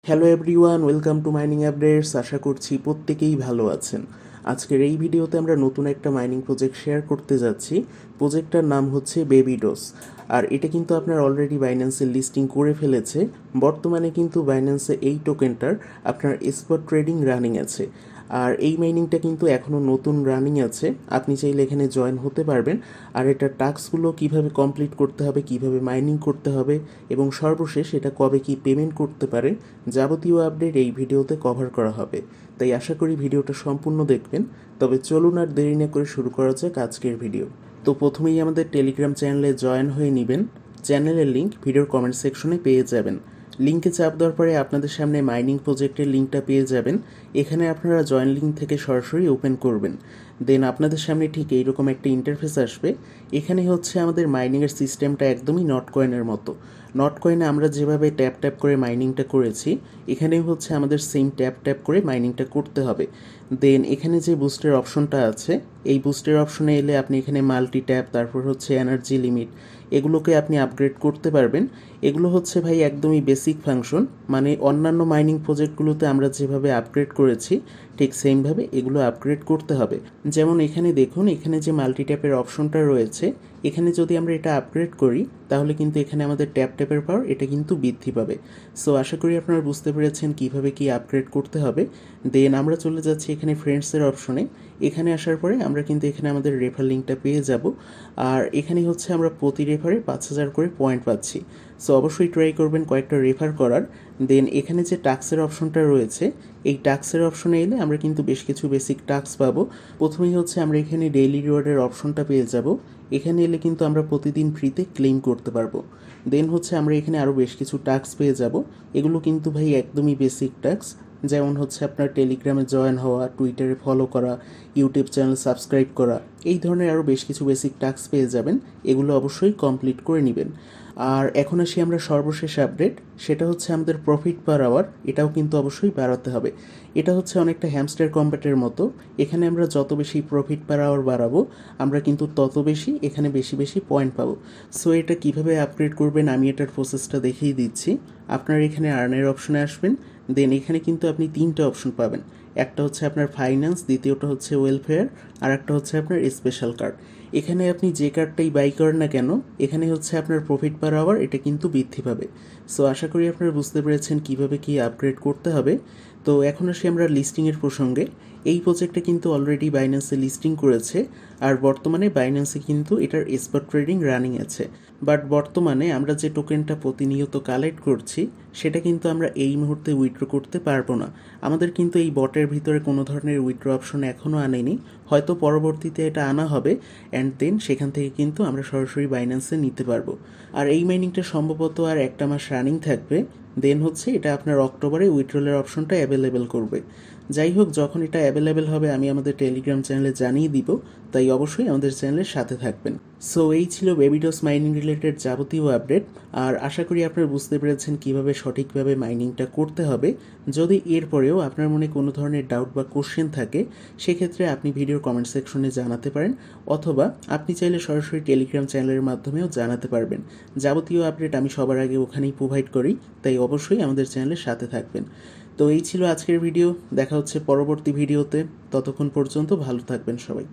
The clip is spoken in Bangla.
Hello everyone, welcome to mining updates. আশা করছি প্রত্যেকেই ভালো আছেন। আজকের এই ভিডিওতে আমরা নতুন একটা মাইনিং প্রজেক্ট শেয়ার করতে যাচ্ছি। প্রজেক্টটার নাম হচ্ছে বেবিডোস। আর এটা কিন্তু আপনার অলরেডি বাইন্যান্সে লিস্টিং করে ফেলেছে। বর্তমানে কিন্তু বাইন্যান্সে এই টোকেনটার আপনার স্পট ট্রেডিং রানিং আছে। আর এই মাইনিংটা কিন্তু এখনও নতুন রানিং আছে, আপনি চাইলে এখানে জয়েন হতে পারবেন। আর এটার টাস্কগুলো কিভাবে কমপ্লিট করতে হবে, কিভাবে মাইনিং করতে হবে এবং সর্বশেষ এটা কবে কি পেমেন্ট করতে পারে, যাবতীয় আপডেট এই ভিডিওতে কভার করা হবে। তাই আশা করি ভিডিওটা সম্পূর্ণ দেখবেন। তবে চলুন আর দেরি না করে শুরু করা যাক আজকের ভিডিও। তো প্রথমেই আমাদের টেলিগ্রাম চ্যানেলে জয়েন হয়ে নেবেন। চ্যানেলের লিঙ্ক ভিডিওর কমেন্ট সেকশনে পেয়ে যাবেন। লিঙ্কে চাপ দেওয়ার পরে আপনাদের সামনে মাইনিং প্রজেক্টের লিঙ্কটা পেয়ে যাবেন। এখানে আপনারা জয়েন লিঙ্ক থেকে সরাসরি ওপেন করবেন। দেন আপনাদের সামনে ঠিক এইরকম একটা ইন্টারফেস আসবে। এখানে হচ্ছে আমাদের মাইনিংয়ের সিস্টেমটা একদমই নট কয়েনের মতো। নট কয়েনে আমরা যেভাবে ট্যাপ ট্যাপ করে মাইনিংটা করেছি, এখানেও হচ্ছে আমাদের সেম ট্যাপ ট্যাপ করে মাইনিংটা করতে হবে। দেন এখানে যে বুস্টের অপশনটা আছে, এই বুস্টের অপশনে এলে আপনি এখানে মাল্টি ট্যাপ, তারপর হচ্ছে এনার্জি লিমিট, এগুলোকে আপনি আপগ্রেড করতে পারবেন। এগুলো হচ্ছে ভাই একদমই বেসিক ফাংশন, মানে অন্যান্য মাইনিং প্রজেক্টগুলোতে আমরা যেভাবে আপগ্রেড করেছি ঠিক সেমভাবে এগুলো আপগ্রেড করতে হবে। যেমন এখানে দেখুন, এখানে যে মাল্টি ট্যাপের অপশনটা রয়েছে, এখানে যদি আমরা এটা আপগ্রেড করি তাহলে কিন্তু এখানে আমাদের ট্যাপ ট্যাপের পাওয়ার এটা কিন্তু বৃদ্ধি পাবে। সো আশা করি আপনারা বুঝতে পেরেছেন কিভাবে কি আপগ্রেড করতে হবে। দেন আমরা চলে যাচ্ছি এখানে ফ্রেন্ডসের অপশনে। এখানে আসার পরে আমরা কিন্তু এখানে আমাদের রেফার লিঙ্কটা পেয়ে যাব। আর এখানে হচ্ছে আমরা প্রতি রেফারে 5,000 করে পয়েন্ট পাচ্ছি। সো অবশ্যই ট্রাই করবেন কয়েকটা রেফার করার। দেন এখানে যে টাস্কের অপশনটা রয়েছে, এই টাস্কের অপশনে এলে আমরা কিন্তু বেশ কিছু বেসিক টাস্ক পাবো। প্রথমেই হচ্ছে আমরা এখানে ডেইলি রিওয়ার্ডের অপশনটা পেয়ে যাব। এখানে এলে কিন্তু আমরা প্রতিদিন ফ্রিতে ক্লেম করতে পারবো। দেন হচ্ছে আমরা এখানে আরও বেশ কিছু টাস্ক পেয়ে যাব। এগুলো কিন্তু ভাই একদমই বেসিক টাস্ক, যেমন হচ্ছে আপনার টেলিগ্রামে জয়েন হওয়া, টুইটারে ফলো করা, ইউটিউব চ্যানেল সাবস্ক্রাইব করা, এই ধরনের আরও বেশ কিছু বেসিক টাস্ক পেয়ে যাবেন। এগুলো অবশ্যই কমপ্লিট করে নেবেন। আর এখন আসি আমরা সর্বশেষ আপডেট, সেটা হচ্ছে আমাদের প্রফিট পার আওয়ার। এটাও কিন্তু অবশ্যই বাড়াতে হবে। এটা হচ্ছে অনেকটা হ্যামস্টার কম্ব্যাটের মতো। এখানে আমরা যত বেশি প্রফিট পার আওয়ার বাড়াবো, আমরা কিন্তু তত বেশি এখানে বেশি বেশি পয়েন্ট পাবো। সো এটা কিভাবে আপগ্রেড করবেন আমি এটার প্রসেসটা দেখিয়ে দিচ্ছি। আপনার এখানে আর্নের অপশনে আসবেন। দেন এখানে কিন্তু আপনি তিনটে অপশন পাবেন। একটা হচ্ছে আপনার ফাইন্যান্স, দ্বিতীয়টা হচ্ছে ওয়েলফেয়ার, আর একটা হচ্ছে আপনার স্পেশাল কার্ড। এখানে আপনি যে কার্ডটাই বাই করেন না কেন, এখানে হচ্ছে আপনার প্রফিট পার আওয়ার এটা কিন্তু বৃদ্ধি পাবে। সো আশা করি আপনারা বুঝতে পেরেছেন কিভাবে কি আপগ্রেড করতে হবে। তো এখন আসি আমরা লিস্টিংয়ের প্রসঙ্গে। এই প্রজেক্টটা কিন্তু অলরেডি বাইন্যান্সে লিস্টিং করেছে। আর বর্তমানে বাইন্যান্সে কিন্তু এটার স্পট ট্রেডিং রানিং আছে। বাট বর্তমানে আমরা যে টোকেনটা প্রতিনিয়ত কালেক্ট করছি, সেটা কিন্তু আমরা এই মুহূর্তে উইথড্র করতে পারবো না। আমাদের কিন্তু এই বটের ভিতরে কোনো ধরনের উইথড্র অপশন এখনও আনেনি, হয়তো পরবর্তীতে এটা আনা হবে। অ্যান্ড দেন সেখান থেকে কিন্তু আমরা সরাসরি বাইন্যান্সে নিতে পারবো। আর এই মাইনিংটা সম্ভবত আর একটা মাস রানিং থাকবে। দেন হচ্ছে এটা আপনার অক্টোবরে উইথড্রলের অপশনটা অ্যাভেলেবেল করবে। যাই হোক, যখন এটা অ্যাভেলেবেল হবে আমি আমাদের টেলিগ্রাম চ্যানেলে জানিয়ে দিব, তাই অবশ্যই আমাদের চ্যানেলের সাথে থাকবেন। সো এই ছিল বেবিডোস মাইনিং রিলেটেড যাবতীয় আপডেট। আর আশা করি আপনারা বুঝতে পেরেছেন কিভাবে সঠিকভাবে মাইনিংটা করতে হবে। যদি এরপরেও আপনার মনে কোনো ধরনের ডাউট বা কোশ্চেন থাকে, সেক্ষেত্রে আপনি ভিডিওর কমেন্ট সেকশনে জানাতে পারেন, অথবা আপনি চাইলে সরাসরি টেলিগ্রাম চ্যানেলের মাধ্যমেও জানাতে পারবেন। যাবতীয় আপডেট আমি সবার আগে ওখানেই প্রোভাইড করি, তাই অবশ্যই আমাদের চ্যানেলের সাথে থাকবেন। তো এই ছিল আজকের ভিডিও। দেখা হচ্ছে পরবর্তী ভিডিওতে। ততক্ষণ পর্যন্ত ভালো থাকবেন সবাই।